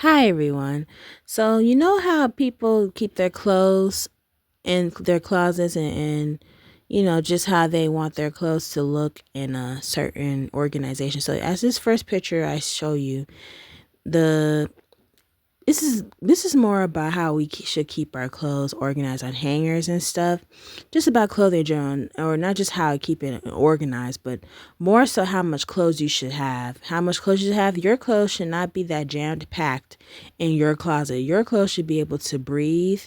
Hi everyone. So you know how people keep their clothes in their closets and just how they want their clothes to look in a certain organization. So as this first picture I show you, the this is more about how we should keep our clothes organized on hangers and stuff. Just about clothing journal, or not just how to keep it organized, but more so how much clothes you should have. How much clothes you should have. Your clothes should not be that jammed packed in your closet. Your clothes should be able to breathe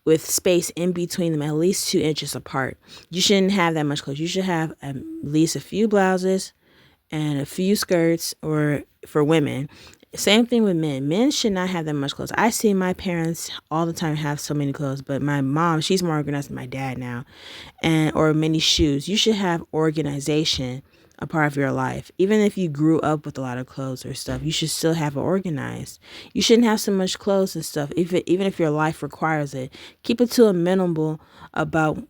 with space in between them, at least 2 inches apart. You shouldn't have that much clothes. You should have at least a few blouses and a few skirts, or for women. Same thing with men. Men should not have that much clothes. I see my parents all the time have so many clothes, but my mom, she's more organized than my dad now, and or many shoes. You should have organization a part of your life. Even if you grew up with a lot of clothes or stuff, you should still have it organized. You shouldn't have so much clothes and stuff, even if your life requires it. Keep it to a minimal about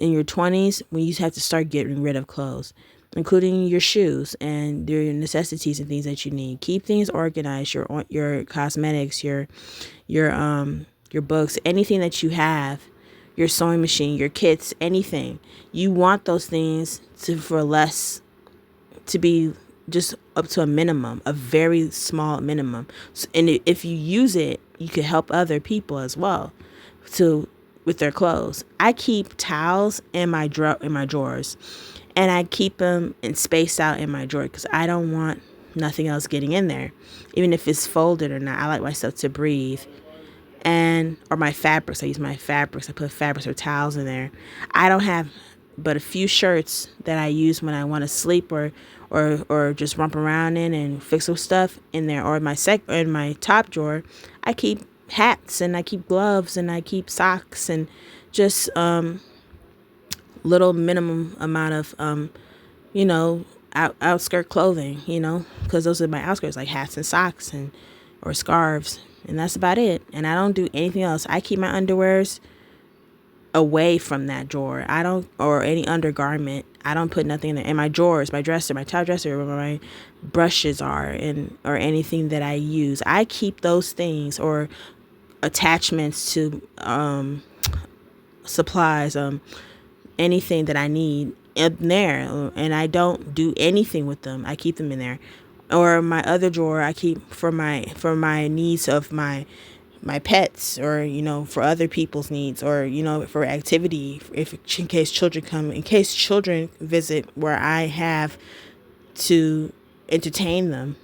in your 20s when you have to start getting rid of clothes, including your shoes and your necessities and things that you need. Keep things organized. Your cosmetics, your books, anything that you have, your sewing machine, your kits, anything. You want those things for less, to be just up to a minimum, a very small minimum. And if you use it, you could help other people as well to with their clothes. I keep towels in my drawers, and I keep them and spaced out in my drawer because I don't want nothing else getting in there, even if it's folded or not. I like my stuff to breathe. And or my fabrics, I use my fabrics. I put fabrics or towels in there. I don't have but a few shirts that I use when I want to sleep, or just romp around in and fix some stuff in there. Or in my top drawer, I keep hats, and I keep gloves, and I keep socks, and just little minimum amount of you know outskirt clothing, because those are my outskirts, like hats and socks and or scarves, and that's about it. And I don't do anything else. I keep my underwears away from that drawer. I don't, or any undergarment. I don't put nothing in there. And my drawers, my dresser, my top dresser, where my brushes are, and or anything that I use, I keep those things, or attachments to supplies, anything that I need in there, and I don't do anything with them. I keep them in there. Or my other drawer, I keep for my needs of my pets, or for other people's needs, or for activity, if in case children come, in case children visit where I have to entertain them.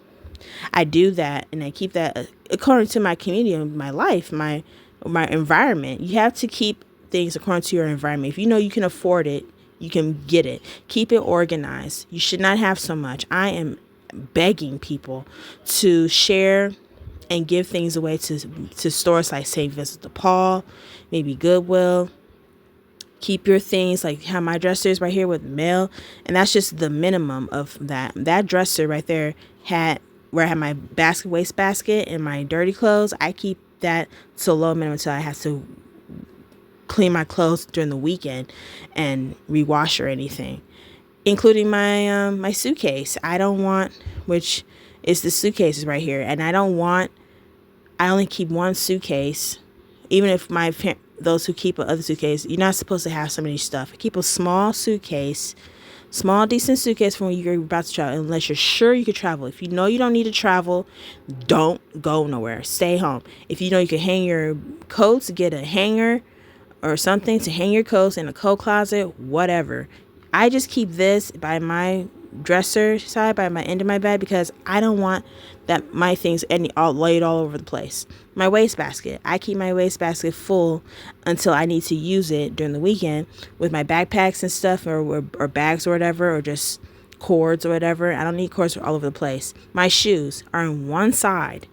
I do that, and I keep that according to my community and my life, my environment. You have to keep things according to your environment. If you know you can afford it, you can get it. Keep it organized. You should not have so much. I am begging people to share and give things away to stores like St. Vincent de Paul, maybe Goodwill. Keep your things, like how my dresser is right here with mail, and that's just the minimum of that. That dresser right there had where I had my waste basket and my dirty clothes. I keep that to a low minimum until I have to clean my clothes during the weekend and rewash or anything, including my suitcase. I don't want, which is the suitcases right here, and I only keep one suitcase. Even if those who keep another suitcase, you're not supposed to have so many stuff. Keep a small suitcase, small decent suitcase for when you're about to travel, unless you're sure you could travel. If you know you don't need to travel, don't go nowhere. Stay home. If you know you can hang your coats, get a hanger or something to hang your coats in a coat closet, whatever. I just keep this by my dresser side, by my end of my bed, because I don't want that my things all laid all over the place. My wastebasket, I keep my wastebasket full until I need to use it during the weekend with my backpacks and stuff, or bags or whatever, or just cords or whatever. I don't need cords all over the place. My shoes are on one side,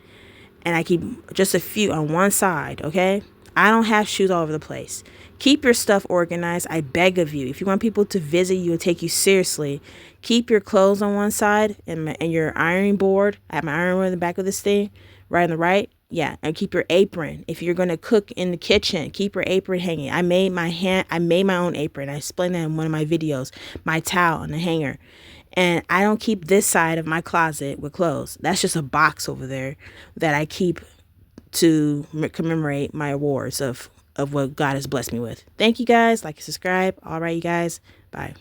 and I keep just a few on one side, okay? I don't have shoes all over the place. Keep your stuff organized. I beg of you. If you want people to visit you and take you seriously, keep your clothes on one side, and your ironing board. I have my ironing board in the back of this thing, right on the right. Yeah, and keep your apron. If you're gonna cook in the kitchen, keep your apron hanging. I made my own apron. I explained that in one of my videos. My towel on the hanger. And I don't keep this side of my closet with clothes. That's just a box over there that I keep to commemorate my awards of what God has blessed me with. Thank you guys. Like and subscribe. All right, you guys. Bye.